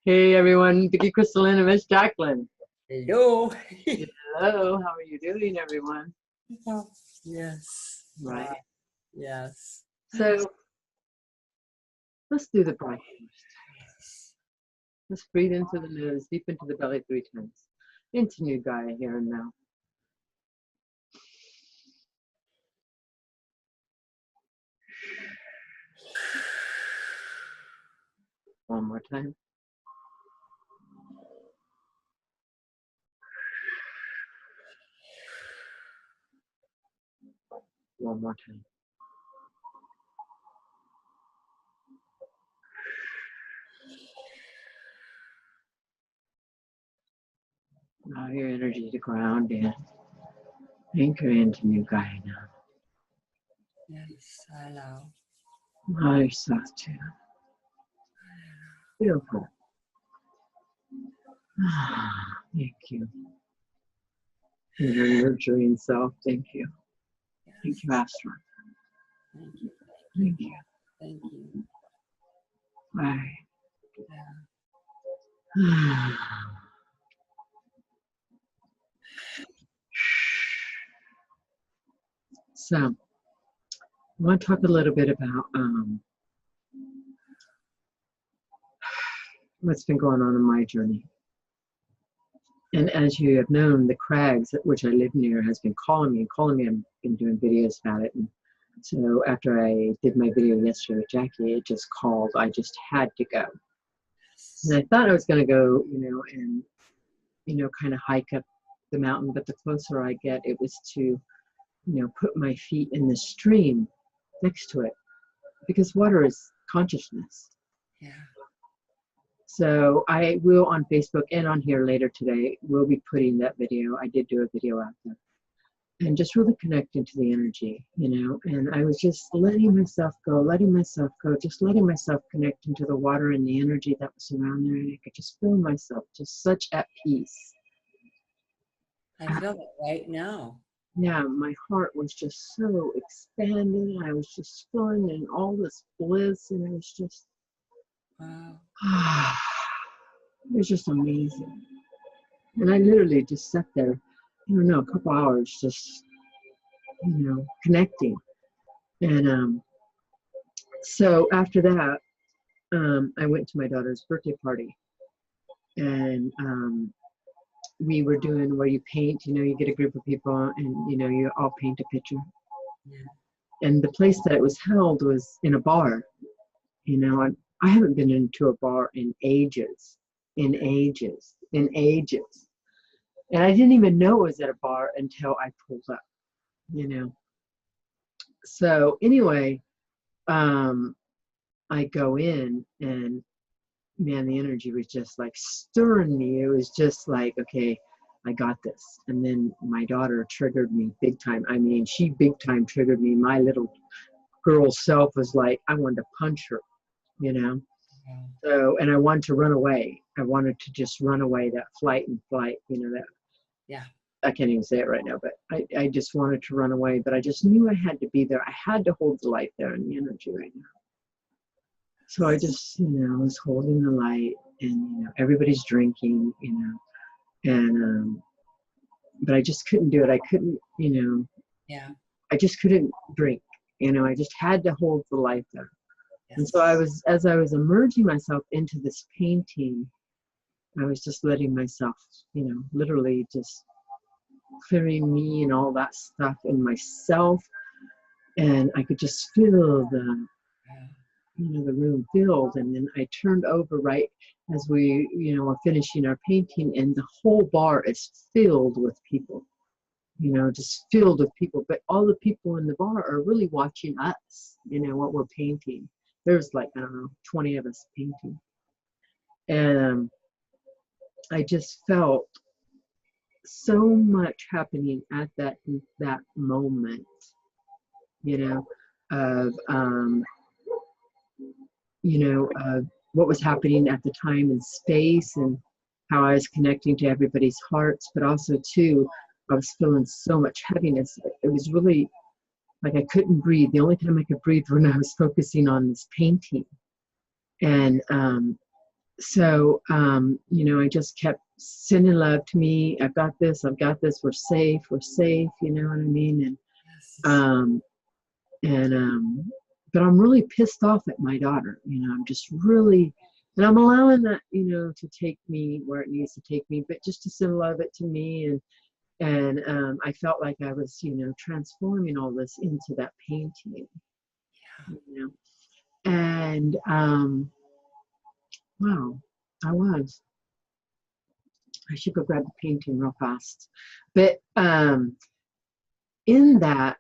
Hey everyone, Vicky, Crystalline, and Miss Jacqueline. Hello. Hello, how are you doing, everyone? Yes. Right. Yes. So let's do the breath first. Let's breathe into the nose, deep into the belly 3 times. Into new Gaia here and now. One more time. One more time. Allow your energy to ground in. Anchor into new Gaia now. Yes, I allow. Allow yourself to feel good. Thank you. And your nurturing self, thank you. Yes. Thank you, Astra. Thank you. Thank you. Thank you. Bye. Yeah. So, I want to talk a little bit about what's been going on in my journey. And as you have known, the Crags, which I live near, has been calling me. I've been doing videos about it. And so after I did my video yesterday with Jackie, it just called. I just had to go. And I thought I was going to go, and, kind of hike up the mountain. But the closer I get, it was to, put my feet in the stream next to it. Because water is consciousness. Yeah. So I will on Facebook and on here later today, we'll be putting that video. I did do a video out there. And just really connecting to the energy, and I was just letting myself go, just letting myself connect into the water and the energy that was around there. And I could just feel myself just such at peace. I feel it right now. Yeah, my heart was just so expanding. I was just feeling in all this bliss, and it was just, wow. It was just amazing. And I literally just sat there, a couple hours just, connecting. And so after that, I went to my daughter's birthday party. And we were doing where you paint, you get a group of people and, you all paint a picture. Yeah. And the place that it was held was in a bar. I haven't been into a bar in ages. And I didn't even know it was at a bar until I pulled up, So anyway, I go in and man, the energy was just like stirring me. It was just like, okay, I got this. And then my daughter triggered me big time. I mean, she big time triggered me. My little girl self was like, I wanted to punch her, So, and I wanted to run away. I wanted to just run away, that flight, that. Yeah. I can't even say it right now, but I just wanted to run away, but I just knew I had to be there. I had to hold the light there and the energy right now. So I just, was holding the light and, everybody's drinking, and, but I just couldn't do it. I couldn't, Yeah. I just couldn't drink, I just had to hold the light there. Yes. And so as I was immersing myself into this painting, I was just letting myself, literally just clearing me and all that stuff in myself. And I could just feel the room filled. And then I turned over right as we, were finishing our painting, and the whole bar is filled with people, just filled with people. But all the people in the bar are really watching us, what we're painting. There's like, 20 of us painting. And I just felt so much happening at that moment, of what was happening at the time and space, and how I was connecting to everybody's hearts, but also too, I was feeling so much heaviness. It was really like I couldn't breathe. The only time I could breathe when I was focusing on this painting. And so, I just kept sending love to me. I've got this. I've got this. We're safe. We're safe. You know what I mean? Yes. But I'm really pissed off at my daughter. I'm just really, and I'm allowing that, to take me where it needs to take me, but just to send love it to me. And I felt like I was, transforming all this into that painting, and, wow, I should go grab the painting real fast. But in that,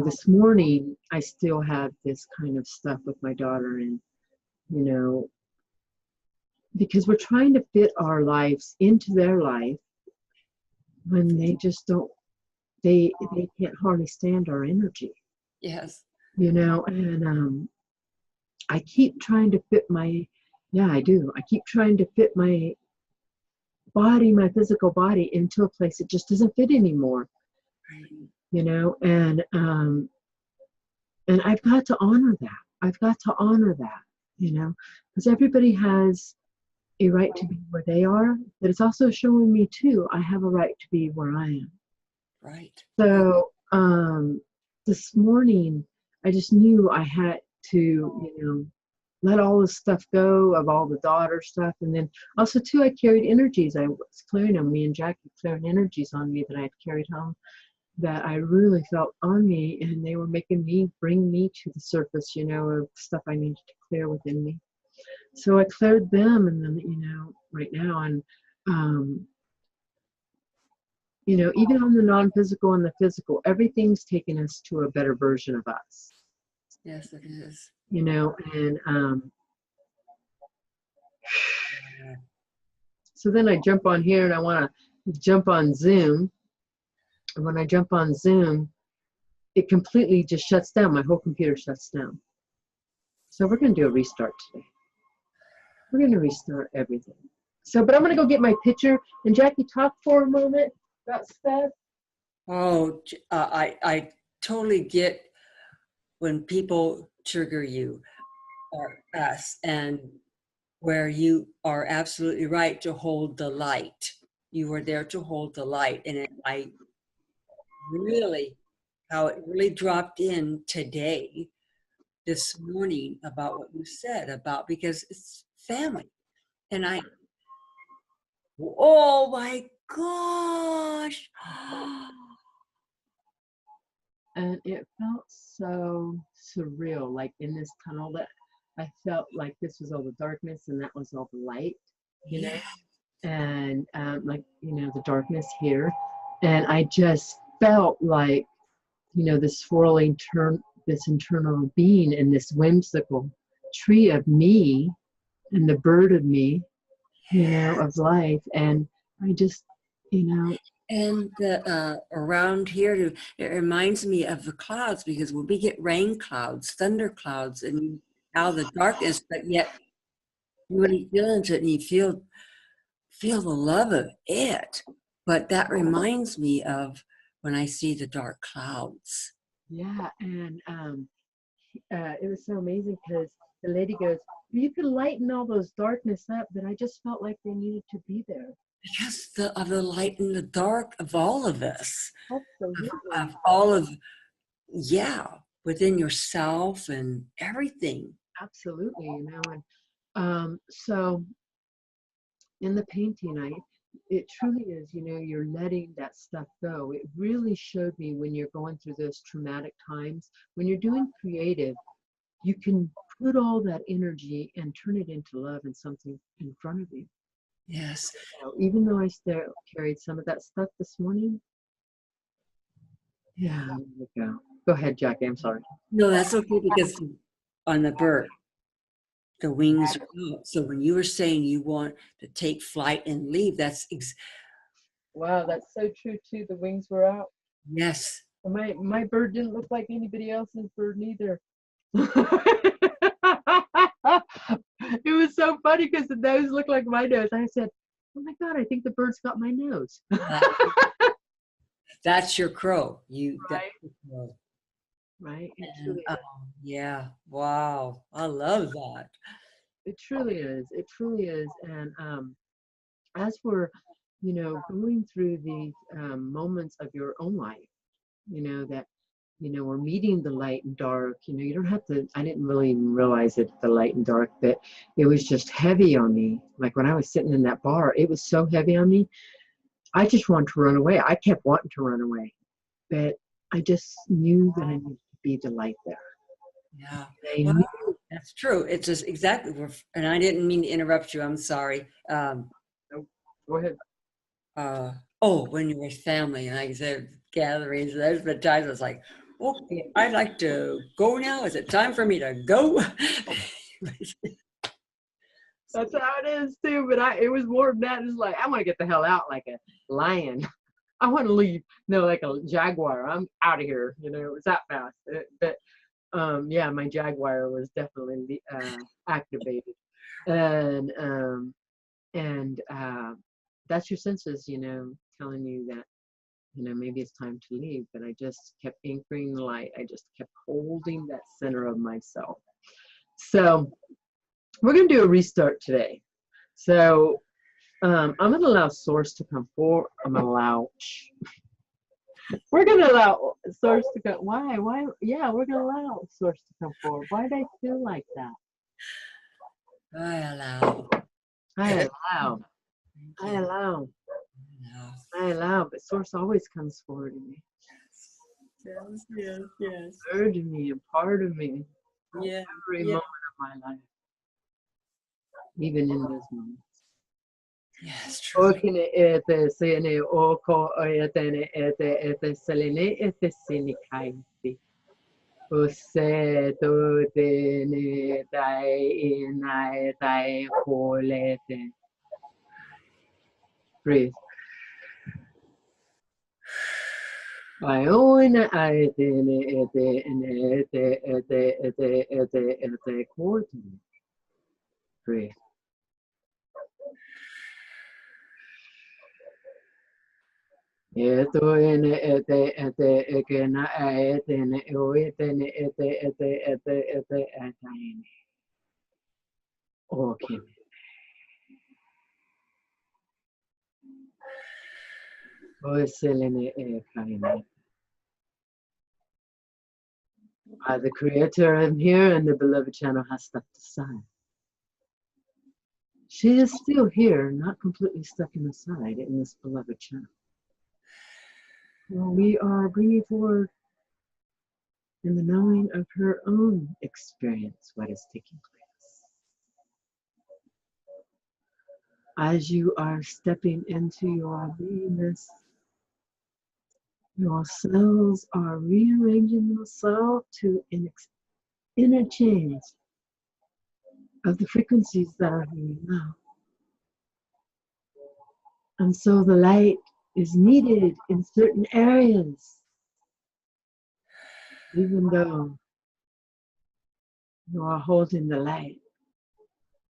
this morning, I still had this kind of stuff with my daughter, and, because we're trying to fit our lives into their life when they just don't, they can't hardly stand our energy, Yes. And I keep trying to fit I do. I keep trying to fit my body, my physical body, into a place that just doesn't fit anymore. Right. And I've got to honor that. Because everybody has a right to be where they are, but it's also showing me too, I have a right to be where I am. Right. So this morning, I just knew I had to, let all this stuff go of all the daughter stuff. And then also too, I carried energies. I was clearing them. Me and Jackie clearing energies on me that I had carried home that I really felt on me, and they were making me bring me to the surface, of stuff I needed to clear within me. So I cleared them, and then, right now, and, even on the non-physical and the physical, everything's taken us to a better version of us. Yes, it is. And so then I jump on here, and I want to jump on Zoom. And when I jump on Zoom, it completely just shuts down. My whole computer shuts down. So we're going to do a restart today. We're going to restart everything. But I'm going to go get my picture. And Jackie, talk for a moment about stuff. Oh, I totally get when people trigger you or us, and where you are absolutely right to hold the light. You were there to hold the light. And how it really dropped in today, this morning, about what you said about, because it's family. And oh my gosh. And it felt so surreal, like in this tunnel, that I felt like this was all the darkness and that was all the light, Yeah. And the darkness here. And I just felt like, this swirling this internal being, and this whimsical tree of me, and the bird of me, of life. And I just, And around here, it reminds me of the clouds, because when we get rain clouds, thunder clouds, and out of the darkness, but yet you really feel into it, and you feel the love of it. But that reminds me of when I see the dark clouds. Yeah, and it was so amazing, because the lady goes, you could lighten all those darkness up, but I just felt like they needed to be there. Because of the light and the dark of all of us. Absolutely. Of all of, within yourself and everything. Absolutely, and so in the painting, it truly is, you're letting that stuff go. It really showed me, when you're going through those traumatic times, when you're doing creative, you can put all that energy and turn it into love and something in front of you. Yes. Even though I still carried some of that stuff this morning. Yeah, there we go. Go ahead, Jackie. I'm sorry. No, that's okay, because on the bird, the wings are out. So when you were saying you want to take flight and leave, wow, that's so true too. The wings were out. Yes. My bird didn't look like anybody else's bird neither. It was so funny, because the nose looked like my nose. I said, oh my God, I think the bird's got my nose. That's your crow. Right? That's your crow. right? It And, truly is. yeah, wow, I love that. It truly is. It truly is. And as we're, going through these moments of your own life, that, we're meeting the light and dark, you don't have to, I didn't really even realize it, the light and dark, that it was just heavy on me. Like when I was sitting in that bar, it was so heavy on me. I just wanted to run away. I kept wanting to run away, but I just knew that I needed to be the light there. Yeah, I well, knew. that's true. It's just exactly, and I didn't mean to interrupt you. I'm sorry. Oh, go ahead. Oh, when you're with family, and like I said, gatherings, there's been times I was like, okay, I'd like to go now. Is it time for me to go? That's how it is too. But it was more than that. It's like I want to get the hell out, like a lion. I want to leave. No, like a jaguar. I'm out of here. It was that fast. But yeah, my jaguar was definitely activated, and that's your senses, telling you that maybe it's time to leave. But I just kept anchoring the light. I just kept holding that center of myself. So we're going to do a restart today. So I'm going to allow Source to come forward. We're going to allow Source to come. Why? Yeah, we're going to allow Source to come forward. Why did I feel like that? I allow. I allow. I allow. I allow. But Source always comes forward to me. Yes. Third of me, a part of me. Yeah. Every moment of my life. Even in those moments. Yes, true. Breathe. Breathe. Okay. The creator in here and the beloved channel has stepped aside. She is still here, not completely stuck in the side in this beloved channel. Well, we are bringing forward in the knowing of her own experience what is taking place. As you are stepping into your beingness, your cells are rearranging themselves to interchange of the frequencies that are here now. And so the light is needed in certain areas, even though you are holding the light.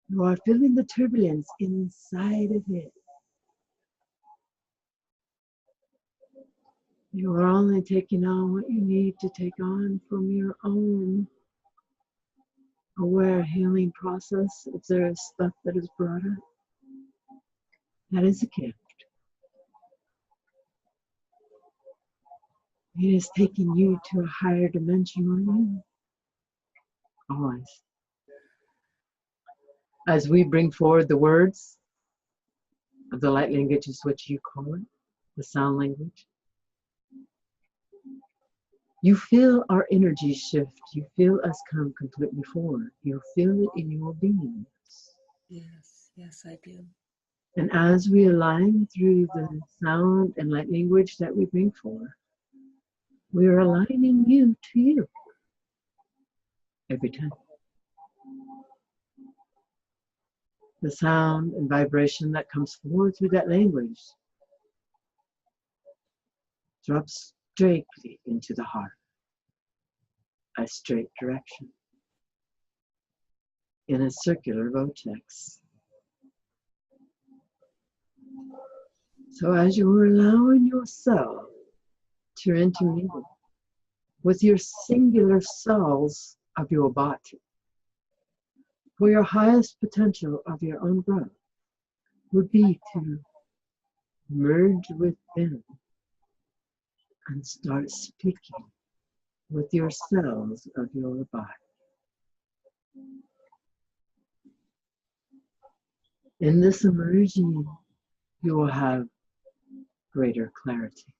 You are feeling the turbulence inside of it. You are only taking on what you need to take on from your own aware healing process. If there is stuff that is brought up, that is a gift. It is taking you to a higher dimension on you. Always. As we bring forward the words of the light language, is what you call it, the sound language. You feel our energy shift. You feel us come completely forward. You feel it in your being. Yes, I do. And as we align through the sound and light language that we bring forward, we are aligning you to you every time. The sound and vibration that comes forward through that language drops straightly into the heart, a straight direction, in a circular vortex. So as you're allowing yourself to intermingle with your singular cells of your body, for your highest potential of your own growth would be to merge within and start speaking with your cells of your body. In this emerging, you will have greater clarity.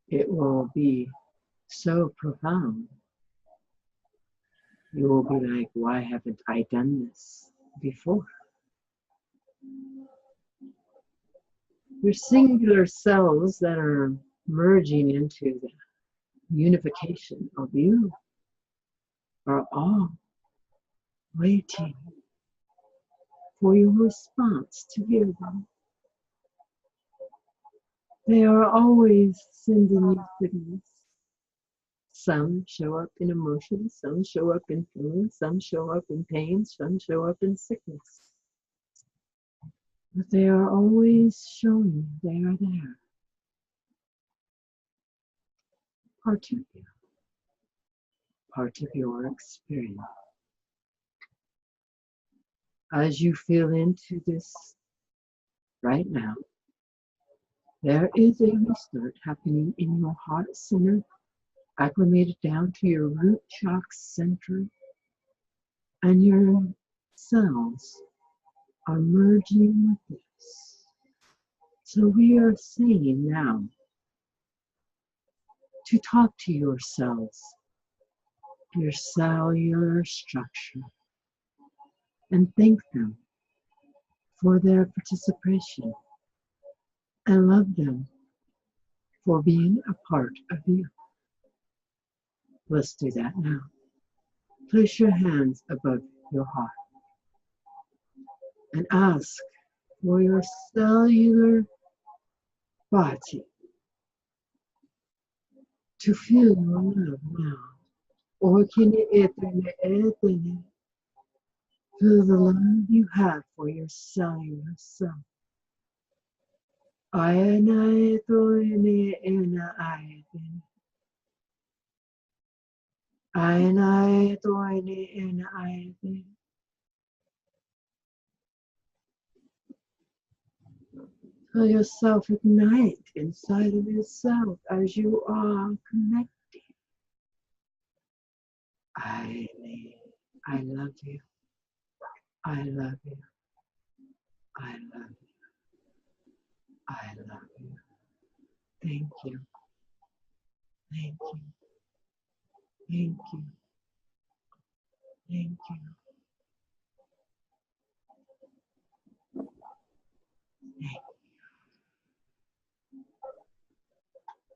It will be so profound. You will be like, why haven't I done this before? Your singular cells that are merging into the unification of you are all waiting for your response to hear them. They are always sending you signals. Some show up in emotion, some show up in feelings, some show up in pain, some show up in sickness. But they are always showing you they are there. Part of you, part of your experience. As you feel into this right now, there is a restart happening in your heart center, acclimated down to your root chakra center, and your cells are merging with this. So we are saying now to talk to your cells, your cellular structure, and thank them for their participation and love them for being a part of you. Let's do that now. Place your hands above your heart and ask for your cellular body to feel your love now. Or can you feel the love you have for your cellular self? Feel yourself ignite inside of yourself as you are connected. I love you. I love you. I love you. I love you. Thank you. Thank you. Thank you. Thank you. Thank you.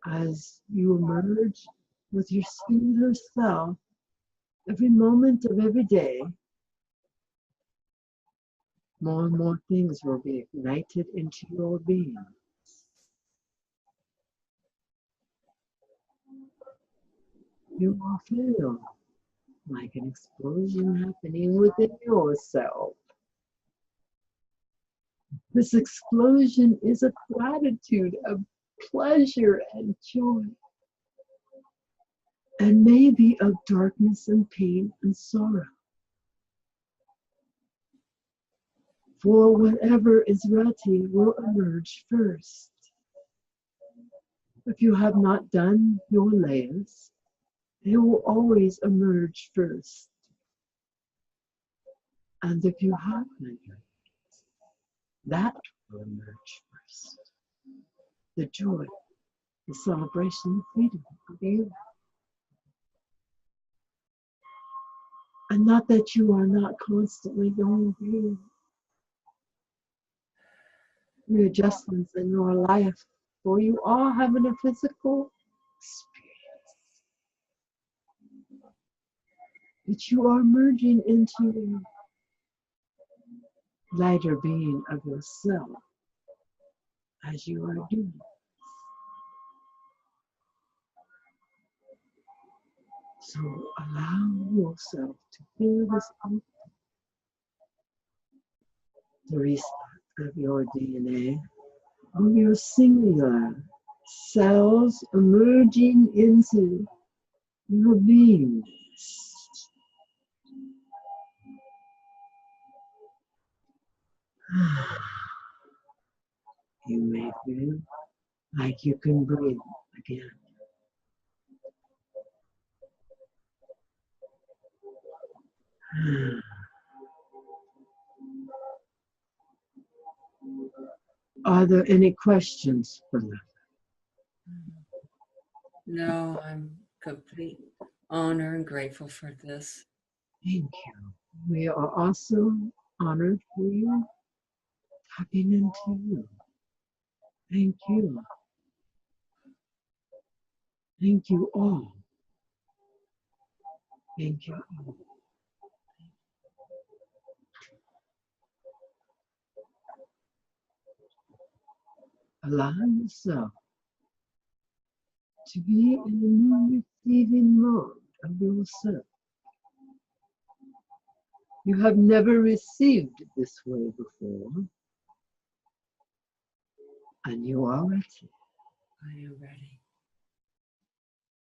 As you emerge with your singular self, every moment of every day, more and more things will be ignited into your being. You will feel like an explosion happening within yourself. This explosion is a gratitude of pleasure and joy, and maybe of darkness and pain and sorrow. For whatever is ready will emerge first. If you have not done your layers, they will always emerge first. And if you have done your layers, that will emerge first. The joy, the celebration, the freedom of you. And not that you are not constantly going through readjustments in your life, for you are having a physical experience. But you are merging into the lighter being of yourself as you are doing. So allow yourself to feel this out, the restart of your DNA, of your singular cells emerging into your beingness. You may feel like you can breathe again. Are there any questions for them? No, I'm complete honor and grateful for this. Thank you. We are also honored for you tapping into you. Thank you. Thank you all. Thank you all. Allow yourself to be in a new receiving mode of yourself. You have never received this way before, and you are ready. I am ready.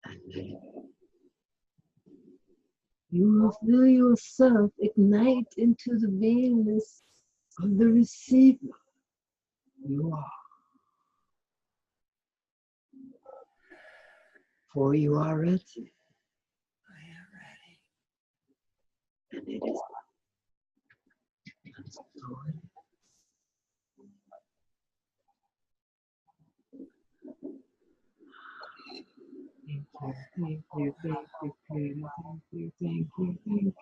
And then you will feel yourself ignite into the beingness of the receiver you are. For you are ready. I am ready. And it is. And so it is. Thank you, thank you, Creator. Thank you, thank you, thank you.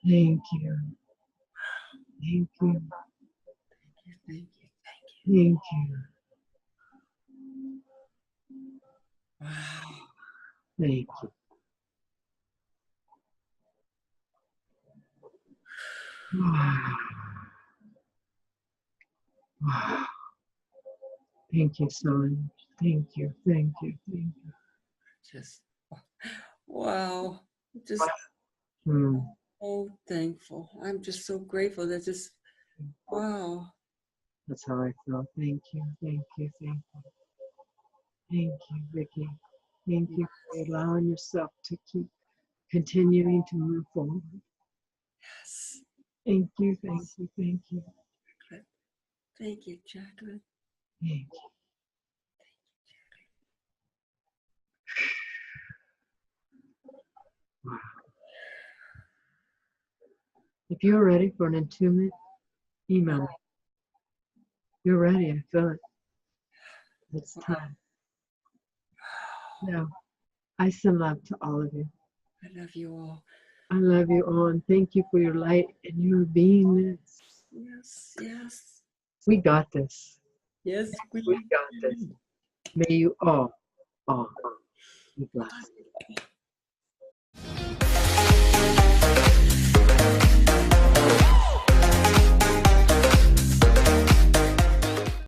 Thank you. Thank you. Thank you. Thank you. Wow. Thank you. Wow. Wow. Thank you so much. Thank you, thank you, thank you. Just wow. Just so thankful. I'm just so grateful that just wow. That's how I feel. Thank you, thank you, thank you. Thank you, Vicky. Thank you for allowing yourself to keep continuing to move forward. Yes. Thank you, thank you, thank you. Thank you, Jacqueline. Thank you. Wow. If you're ready for an attunement, email me. You're ready, I feel it. It's time. Now, I send love to all of you. I love you all. I love you all, and thank you for your light and your beingness. Yes, yes. We got this. Yes, We got this. May you all be blessed.